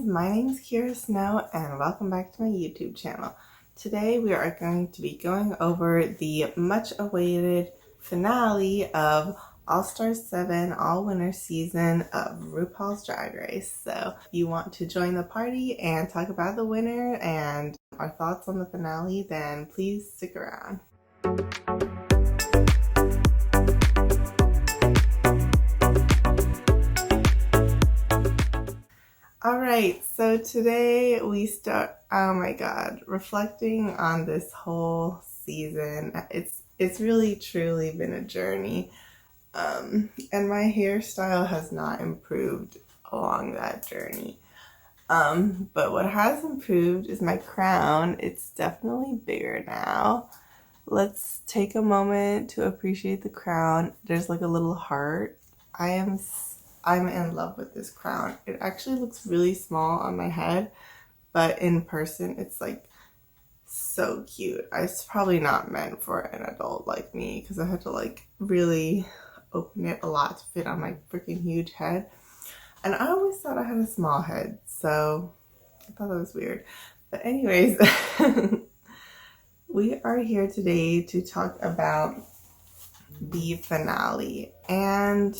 friends, my name is Kira Snow and welcome back to my YouTube channel. Today we are going to be going over the much awaited finale of All-Star 7 All-Winner season of RuPaul's Drag Race. So if you want to join the party and talk about the winner and our thoughts on the finale, then please stick around. Alright, so today we start, oh my god, reflecting on this whole season. It's really truly been a journey. And my hairstyle has not improved along that journey. But what has improved is my crown. It's definitely bigger now. Let's take a moment to appreciate the crown. There's like a little heart. I'm in love with this crown. It actually looks really small on my head, but in person it's like so cute. It's probably not meant for an adult like me because I had to like really open it a lot to fit on my freaking huge head. And I always thought I had a small head, so I thought that was weird. But anyways, we are here today to talk about the finale. And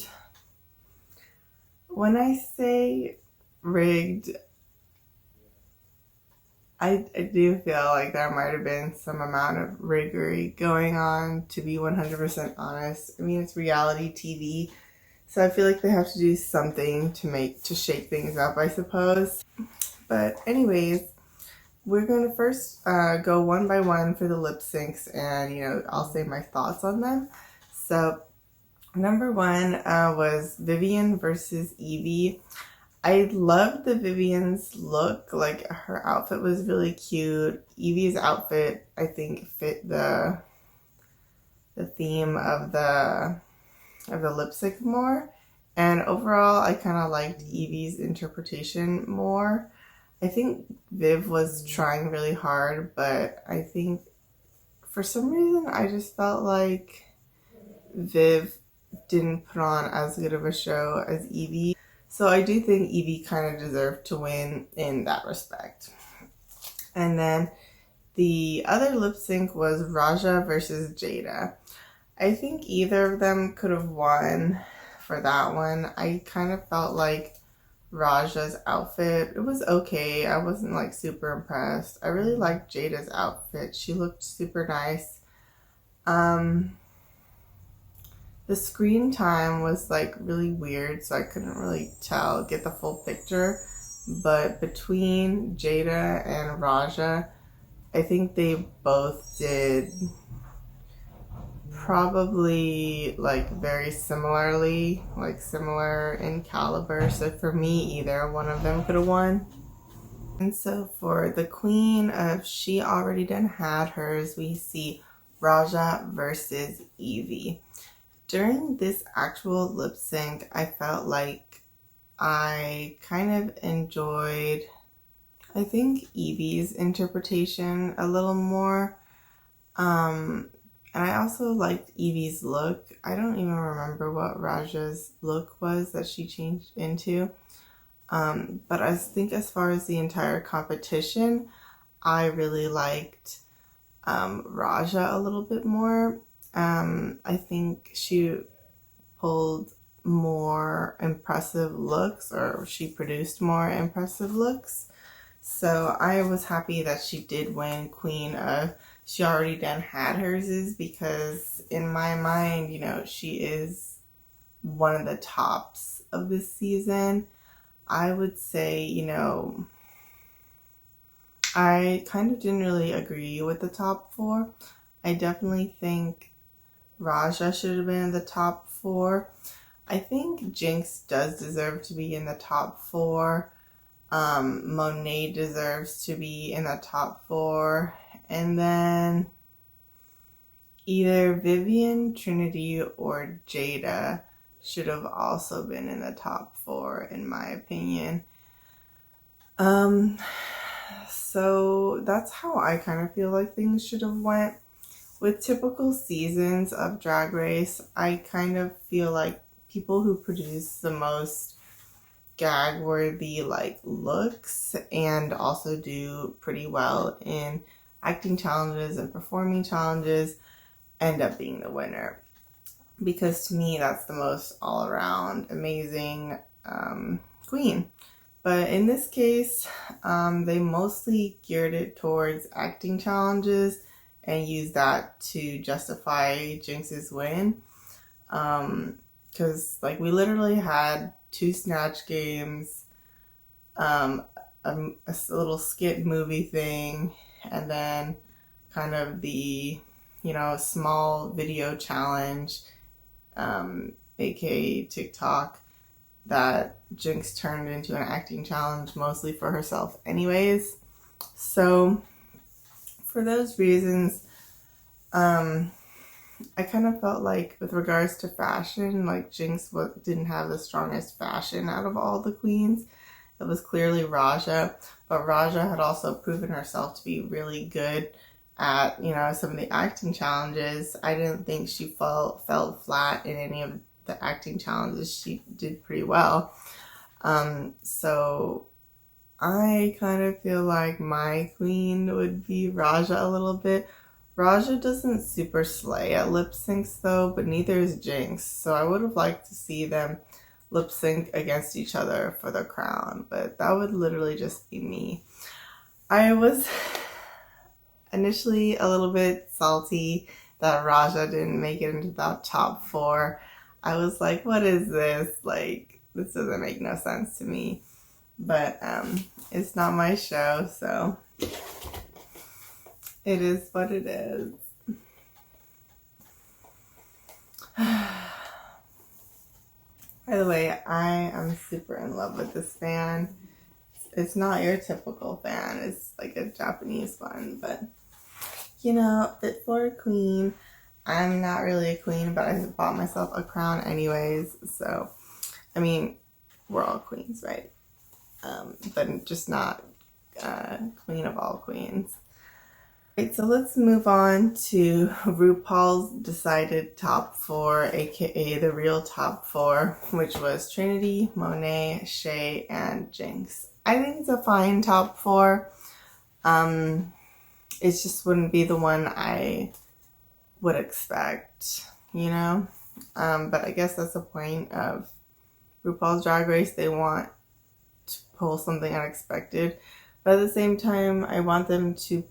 when I say rigged, I do feel like there might have been some amount of riggery going on, to be 100% honest. I mean, it's reality TV, so I feel like they have to do something to shake things up, I suppose. But anyways, we're going to first go one by one for the lip syncs, and I'll say my thoughts on them. So number one was Vivian versus Evie. I loved the Vivian's look. Like, her outfit was really cute. Evie's outfit, I think, fit the theme of the lip sync more. And overall, I kind of liked Evie's interpretation more. I think Viv was trying really hard, but I think for some reason I just felt like Viv didn't put on as good of a show as Evie. So I do think Evie kind of deserved to win in that respect. And then the other lip sync was Raja versus Jada. I think either of them could have won for that one. I kind of felt like Raja's outfit, it was okay. I wasn't like super impressed. I really liked Jada's outfit. She looked super nice. The screen time was like really weird, so I couldn't really get the full picture. But between Jada and Raja, I think they both did probably like very similarly, like similar in caliber. So for me, either one of them could have won. And so for the queen of She Already Done Had Hers, we see Raja versus Evie. During this actual lip sync, I felt like I kind of enjoyed, I think, Evie's interpretation a little more. And I also liked Evie's look. I don't even remember what Raja's look was that she changed into. But I think as far as the entire competition, I really liked Raja a little bit more. I think she pulled more impressive looks, or she produced more impressive looks. So I was happy that she did win Queen of She Already Done Had Hers, because in my mind, she is one of the tops of this season. I would say, I kind of didn't really agree with the top four. I definitely think Raja should have been in the top four. I think Jinx does deserve to be in the top four. Monet deserves to be in the top four. And then either Vivian, Trinity, or Jada should have also been in the top four, in my opinion. So that's how I kind of feel like things should have went. With typical seasons of Drag Race, I kind of feel like people who produce the most gag-worthy like looks and also do pretty well in acting challenges and performing challenges end up being the winner. Because to me, that's the most all-around amazing queen. But in this case, they mostly geared it towards acting challenges and used that to justify Jinx's win. Because like we literally had 2 snatch games, a little skit movie thing, and then kind of the, you know, small video challenge, aka TikTok, that Jinx turned into an acting challenge mostly for herself anyways. So for those reasons, I kind of felt like with regards to fashion, like Jinx didn't have the strongest fashion out of all the queens. It was clearly Raja, but Raja had also proven herself to be really good at, you know, some of the acting challenges. I didn't think she fell flat in any of the acting challenges. She did pretty well. So I kind of feel like my queen would be Raja a little bit. Raja doesn't super slay at lip syncs though, but neither is Jinx. So I would have liked to see them lip sync against each other for the crown, but that would literally just be me. I was initially a little bit salty that Raja didn't make it into the top 4. I was like, what is this? Like, this doesn't make no sense to me. But it's not my show, so it is what it is. By the way, I am super in love with this fan. It's not your typical fan. It's like a Japanese one, but you know, fit for a queen. I'm not really a queen, but I bought myself a crown anyways. So, I mean, we're all queens, right? But just not queen of all queens. Right, so let's move on to RuPaul's decided top 4, aka the real top 4, which was Trinity, Monet, Shea, and Jinx. I think it's a fine top 4. It just wouldn't be the one I would expect, you know? But I guess that's the point of RuPaul's Drag Race. They want to pull something unexpected, but at the same time, I want them to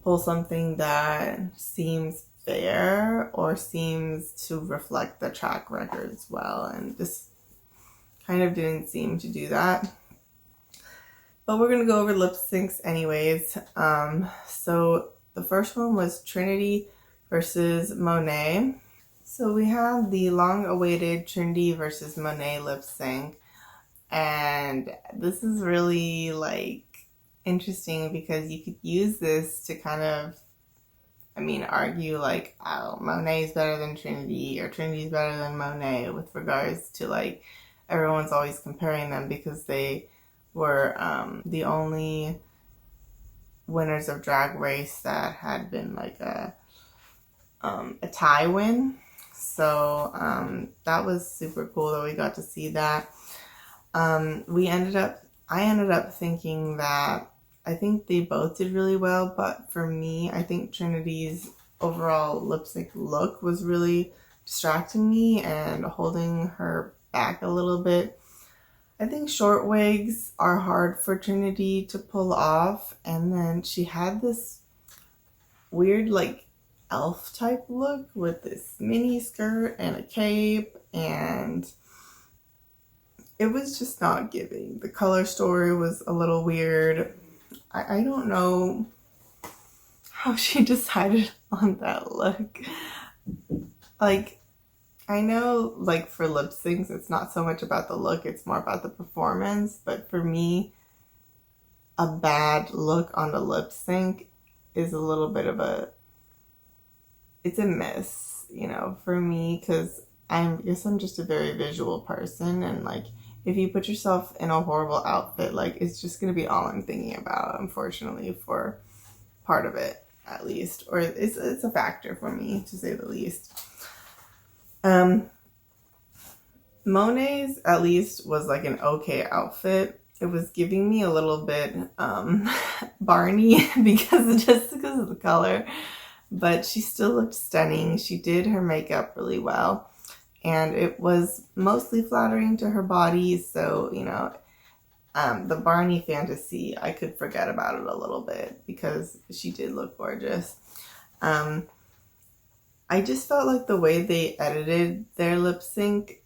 pull something that seems fair or seems to reflect the track record as well, and this kind of didn't seem to do that. But we're gonna go over lip syncs anyways. So the first one was Trinity versus Monet. So we have the long-awaited Trinity versus Monet lip sync, and this is really like interesting because you could use this to kind of, I mean, argue like, oh, Monet is better than Trinity or Trinity is better than Monet with regards to like, everyone's always comparing them because they were the only winners of Drag Race that had been like a tie win. So that was super cool that we got to see that. I ended up thinking that I think they both did really well, but for me, I think Trinity's overall lip sync look was really distracting me and holding her back a little bit. I think short wigs are hard for Trinity to pull off, and then she had this weird like elf type look with this mini skirt and a cape, and it was just not giving. The color story was a little weird. I don't know how she decided on that look. Like, I know, like, for lip syncs, it's not so much about the look, it's more about the performance. But for me, a bad look on the lip sync is a little bit of it's a miss, you know, for me, because I guess I'm just a very visual person, and like, if you put yourself in a horrible outfit, like, it's just going to be all I'm thinking about, unfortunately, for part of it, at least. Or it's a factor for me, to say the least. Monet's at least was like an okay outfit. It was giving me a little bit Barney because of the color, but she still looked stunning. She did her makeup really well, and it was mostly flattering to her body. So the Barney fantasy, I could forget about it a little bit because she did look gorgeous. I just felt like the way they edited their lip sync,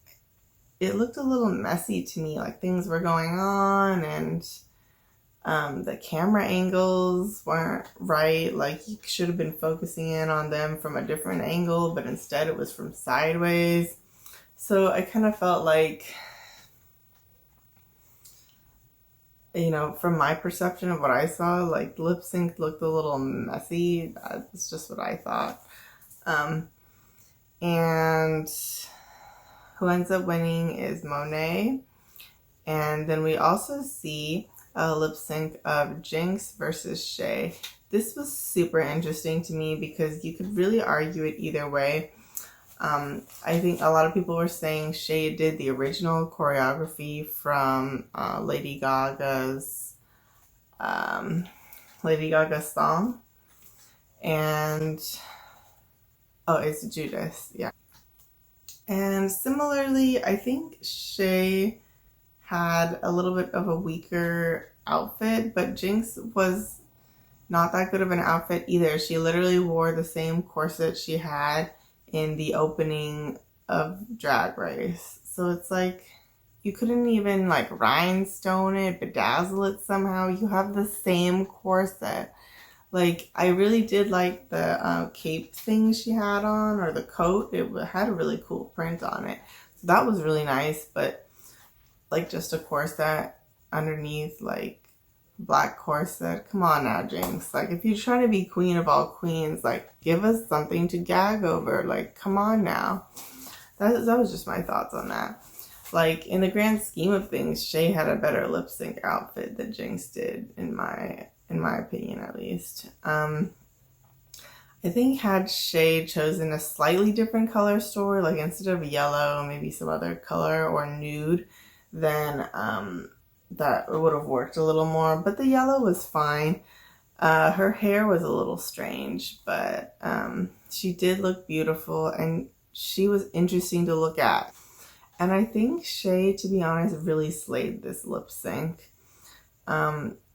it looked a little messy to me. Like things were going on, and the camera angles weren't right. Like you should have been focusing in on them from a different angle, but instead it was from sideways. So I kind of felt like, from my perception of what I saw, like lip sync looked a little messy. That's just what I thought. And who ends up winning is Monet. And then we also see a lip sync of Jinx versus Shay. This was super interesting to me because you could really argue it either way. I think a lot of people were saying Shay did the original choreography from Lady Gaga's song. And it's Judas, yeah. And similarly, I think Shay had a little bit of a weaker outfit, but Jinx was not that good of an outfit either. She literally wore the same corset she had in the opening of Drag Race. So it's like, you couldn't even like rhinestone it, bedazzle it somehow. You have the same corset. Like, I really did like the cape thing she had on, or the coat. It had a really cool print on it. So that was really nice, but like just a corset underneath, like black corset. Come on now, Jinx. Like, if you're trying to be queen of all queens, like give us something to gag over. Like, come on now. That was just my thoughts on that. Like, in the grand scheme of things, Shay had a better lip sync outfit than Jinx did, in my opinion, at least. I think had Shay chosen a slightly different color story, like instead of yellow, maybe some other color or nude, then that would have worked a little more. But the yellow was fine. Her hair was a little strange, but she did look beautiful, and she was interesting to look at. And I think Shay, to be honest, really slayed this lip sync.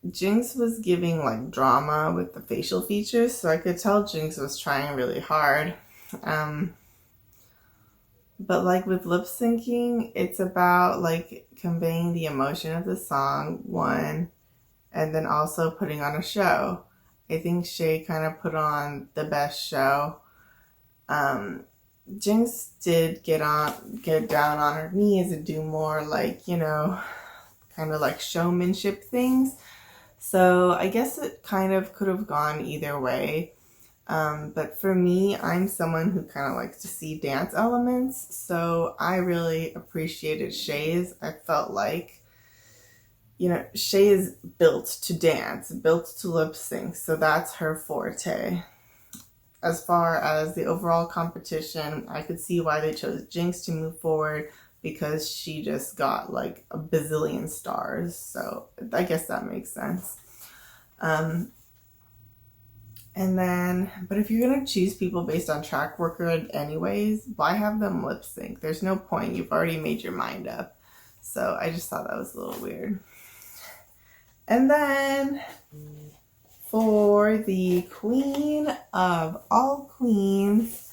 Jinx was giving like drama with the facial features, so I could tell Jinx was trying really hard. But like with lip syncing, it's about like conveying the emotion of the song, one, and then also putting on a show. I think Shay kind of put on the best show. Jinx did get down on her knees and do more like, kind of like showmanship things. So I guess it kind of could have gone either way. But for me, I'm someone who kind of likes to see dance elements. So I really appreciated Shay's. I felt like, Shay is built to dance, built to lip sync. So that's her forte. As far as the overall competition, I could see why they chose Jinx to move forward, because she just got like a bazillion stars. So I guess that makes sense. But if you're going to choose people based on track record anyways, why have them lip sync? There's no point. You've already made your mind up. So I just thought that was a little weird. And then for the queen of all queens,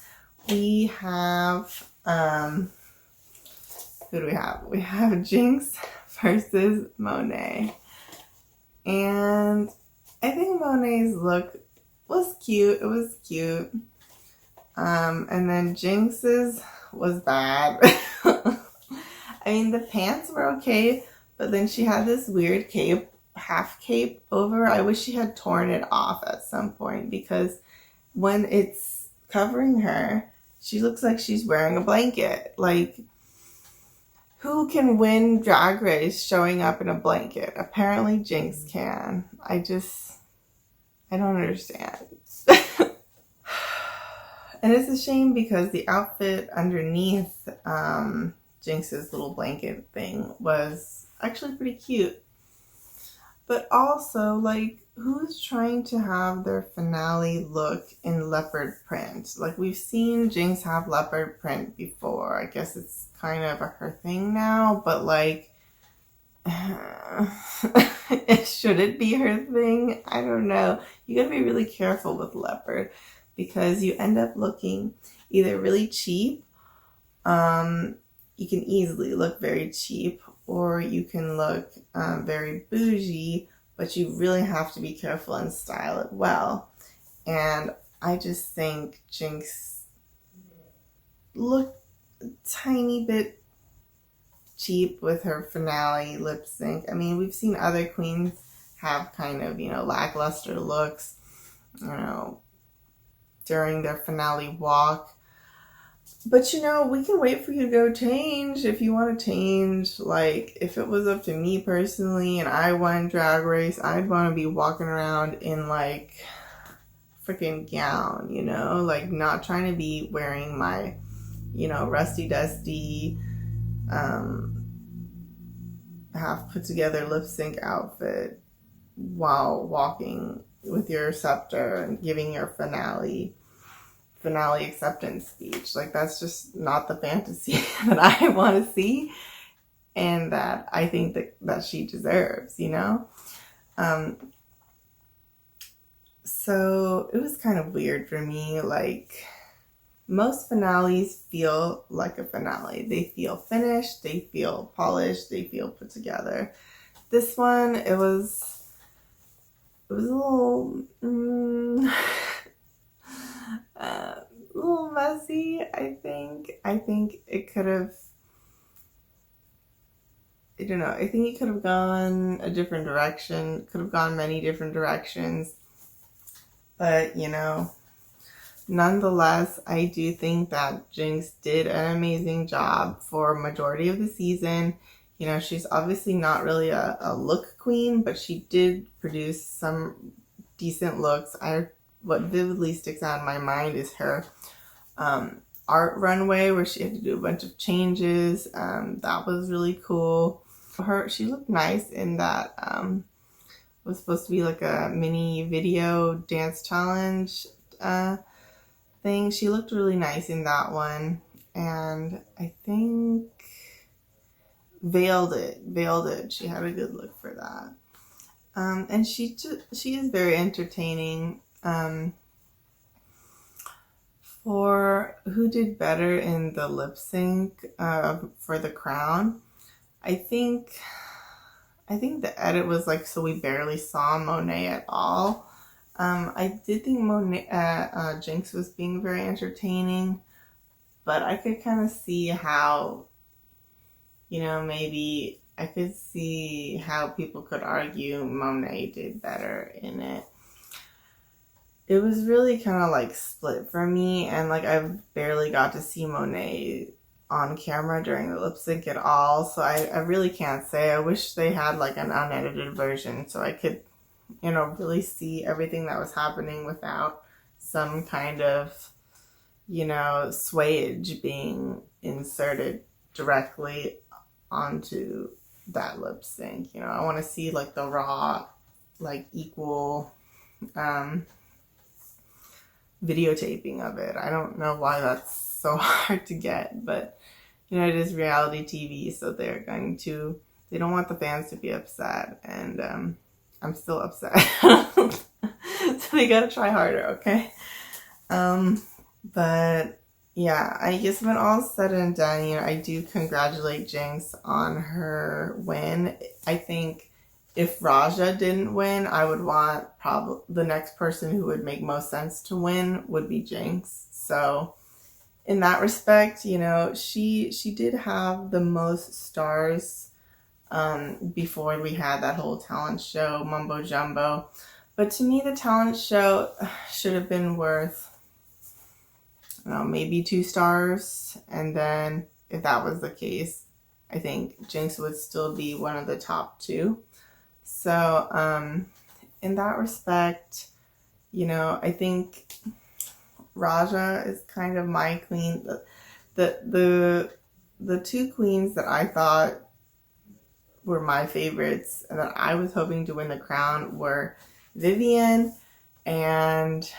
we have, who do we have? We have Jinx versus Monet. And I think Monet's look was cute. It was cute. And then Jinx's was bad. I mean, the pants were okay, but then she had this weird cape, half cape over. I wish she had torn it off at some point, because when it's covering her, she looks like she's wearing a blanket. Like, who can win Drag Race showing up in a blanket? Apparently Jinx can. I don't understand. And it's a shame because the outfit underneath Jinx's little blanket thing was actually pretty cute. But also, like, who's trying to have their finale look in leopard print? Like, we've seen Jinx have leopard print before. I guess it's kind of her thing now, but like, should it be her thing? I don't know. You gotta be really careful with leopard because you end up looking either really cheap, you can easily look very cheap, or you can look very bougie, but you really have to be careful and style it well. And I just think Jinx looked a tiny bit cheap with her finale lip sync. I mean, we've seen other queens have kind of, lackluster looks, during their finale walk. But we can wait for you to go change if you want to change. Like, if it was up to me personally and I won Drag Race, I'd want to be walking around in like freaking gown, like not trying to be wearing my, rusty dusty, half put together lip sync outfit while walking with your scepter and giving your finale acceptance speech. Like, that's just not the fantasy that I want to see and that I think that she deserves, so it was kind of weird for me. Like, most finales feel like a finale. They feel finished, they feel polished, they feel put together. This one, it was a little a little messy, I think. I think it could have, I don't know, I think it could have gone a different direction, could have gone many different directions. But, nonetheless, I do think that Jinx did an amazing job for a majority of the season. She's obviously not really a look queen, but she did produce some decent looks. What vividly sticks out in my mind is her art runway where she had to do a bunch of changes. That was really cool. She looked nice in that was supposed to be like a mini video dance challenge thing. She looked really nice in that one, and I think veiled it. She had a good look for that. And she is very entertaining. For who did better in the lip sync for the crown, I think the edit was like, so we barely saw Monet at all. I did think Jinx was being very entertaining, but I could kind of see how, maybe I could see how people could argue Monet did better in it. It was really kind of like split for me, and like I barely got to see Monet on camera during the lip sync at all, so I really can't say. I wish they had like an unedited version so I could, really see everything that was happening without some kind of, swayage being inserted directly onto that lip sync. I want to see like the raw, like equal videotaping of it. I don't know why that's so hard to get, but it is reality TV, so they don't want the fans to be upset, and I'm still upset. So they gotta try harder, okay? But yeah, I guess when all's said and done, I do congratulate Jinx on her win. I think if Raja didn't win, I would want probably the next person who would make most sense to win would be Jinx. So in that respect, she did have the most stars before we had that whole talent show mumbo jumbo. But to me, the talent show should have been worth, maybe 2 stars. And then if that was the case, I think Jinx would still be one of the top 2. So in that respect, I think Raja is kind of my queen. The the two queens that I thought were my favorites and that I was hoping to win the crown were Vivienne and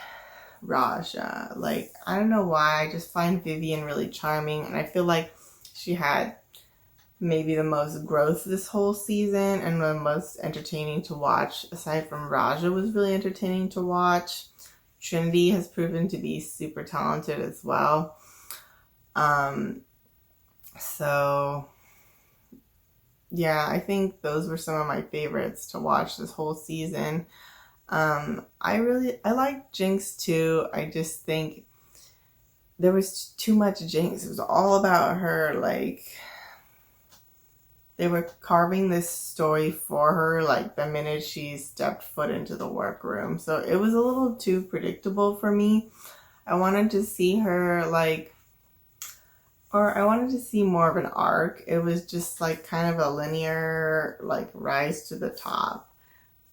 Raja. Like, I don't know why, I just find Vivienne really charming, and I feel like she had maybe the most growth this whole season and the most entertaining to watch. Aside from Raja was really entertaining to watch. Trinity has proven to be super talented as well. So yeah, I think those were some of my favorites to watch this whole season. I like Jinx too. I just think there was too much Jinx. It was all about her. Like, they were carving this story for her, like, the minute she stepped foot into the workroom. So it was a little too predictable for me. I wanted to see her, like, or I wanted to see more of an arc. It was just, like, kind of a linear, like, rise to the top.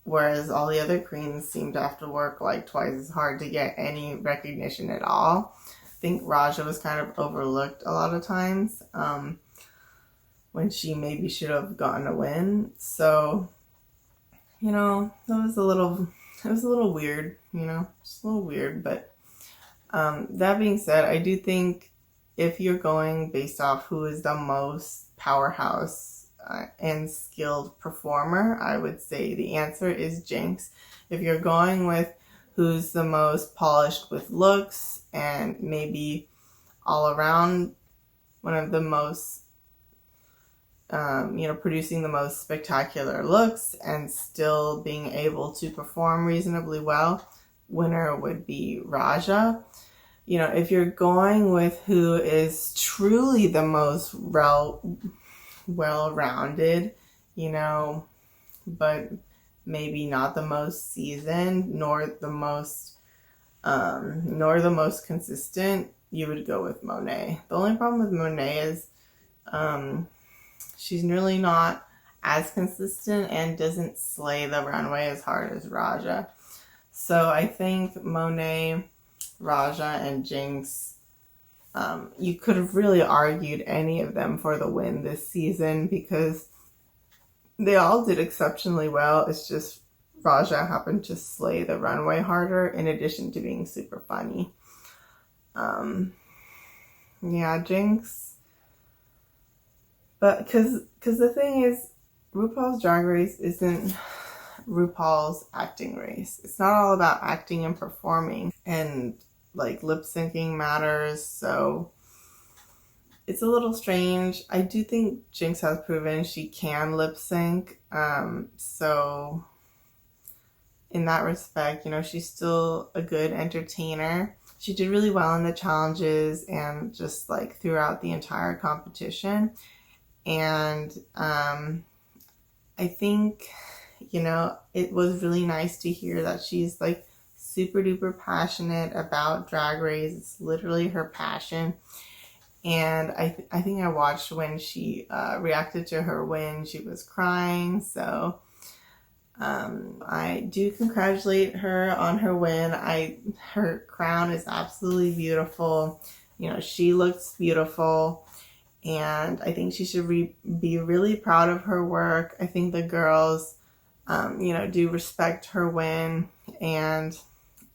Whereas all the other queens seemed to have to work, like, twice as hard to get any recognition at all. I think Raja was kind of overlooked a lot of times. When she maybe should have gotten a win. So, you know, it was a little weird, you know, just a little weird. But that being said, I do think if you're going based off who is the most powerhouse and skilled performer, I would say the answer is Jinx. If you're going with who's the most polished with looks and maybe all around one of the most producing the most spectacular looks and still being able to perform reasonably well, winner would be Raja. You know, if you're going with who is truly the most well-rounded, you know, but maybe not the most seasoned, nor the most consistent, you would go with Monet. The only problem with Monet is, she's really not as consistent and doesn't slay the runway as hard as Raja. So I think Monet, Raja, and Jinx, you could have really argued any of them for the win this season because they all did exceptionally well. It's just Raja happened to slay the runway harder in addition to being super funny. Yeah, Jinx. But because the thing is, RuPaul's Drag Race isn't RuPaul's acting race. It's not all about acting and performing, and like lip syncing matters. So it's a little strange. I do think Jinx has proven she can lip sync. So in that respect, you know, she's still a good entertainer. She did really well in the challenges and just like throughout the entire competition. And I think, you know, it was really nice to hear that she's like super duper passionate about Drag Race. It's literally her passion. And I think I watched when she reacted to her win. She was crying. So I do congratulate her on her win. Her crown is absolutely beautiful. You know, she looks beautiful. And I think she should be really proud of her work. I think the girls, do respect her win. And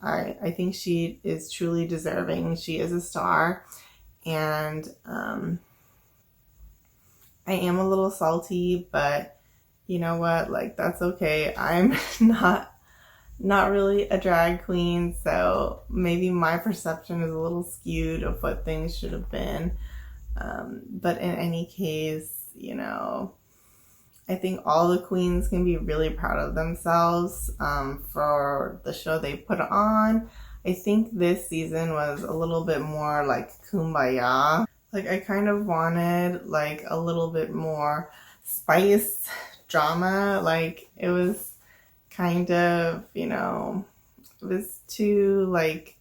I think she is truly deserving. She is a star. And I am a little salty, but you know what? Like, that's okay. I'm not really a drag queen, so maybe my perception is a little skewed of what things should have been. But in any case, you know, I think all the queens can be really proud of themselves for the show they put on. I think this season was a little bit more like kumbaya. Like, I kind of wanted like a little bit more spice, drama. Like, it was kind of, you know, it was too like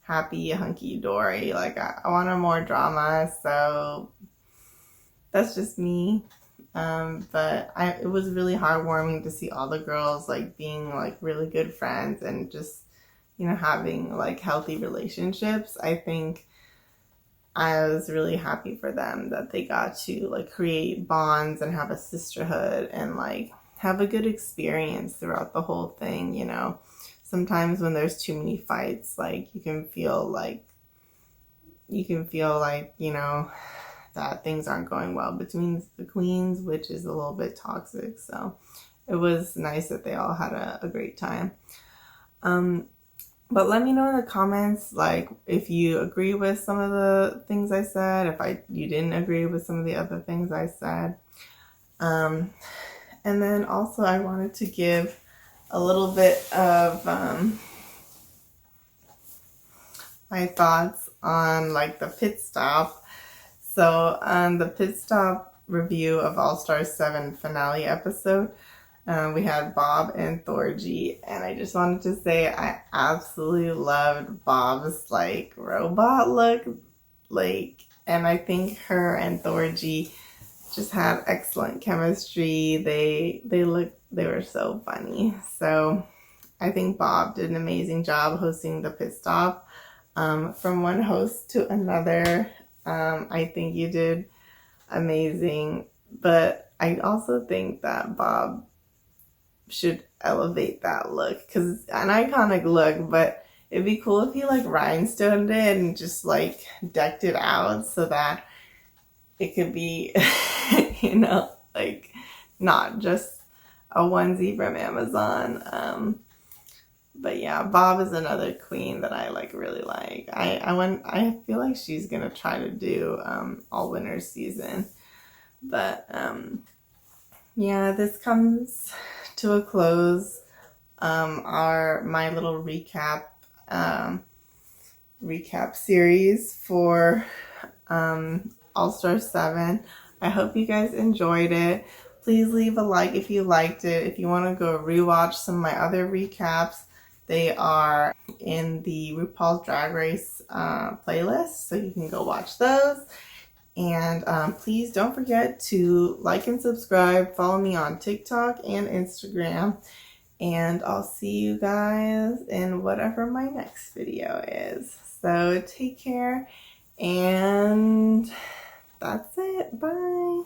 happy, hunky-dory. Like, I wanted more drama, so that's just me. But it was really heartwarming to see all the girls like being like really good friends and just, you know, having like healthy relationships. I think I was really happy for them that they got to like create bonds and have a sisterhood and like have a good experience throughout the whole thing, you know. Sometimes when there's too many fights, like you can feel like, you know, that things aren't going well between the queens, which is a little bit toxic. So it was nice that they all had a great time. But let me know in the comments, like, if you agree with some of the things I said, if you didn't agree with some of the other things I said. And then also I wanted to give a little bit of my thoughts on like the pit stop. So on the pit stop review of All Stars 7 finale episode, we had Bob and Thorgy, and I just wanted to say I absolutely loved Bob's like robot look, like, and I think her and Thorgy just had excellent chemistry. They were so funny. So I think Bob did an amazing job hosting the pit stop. From one host to another, I think you did amazing, but I also think that Bob should elevate that look, because it's an iconic look, but it'd be cool if he like rhinestoned it and just like decked it out so that it could be you know, like not just a onesie from Amazon. But yeah, Bob is another queen that I like really like. I feel like she's gonna try to do all winners season. But yeah, this comes to a close. My little recap series for All Star 7. I hope you guys enjoyed it. Please leave a like if you liked it. If you want to go rewatch some of my other recaps, they are in the RuPaul's Drag Race playlist, so you can go watch those. And please don't forget to like and subscribe. Follow me on TikTok and Instagram. And I'll see you guys in whatever my next video is. So take care, and that's it. Bye.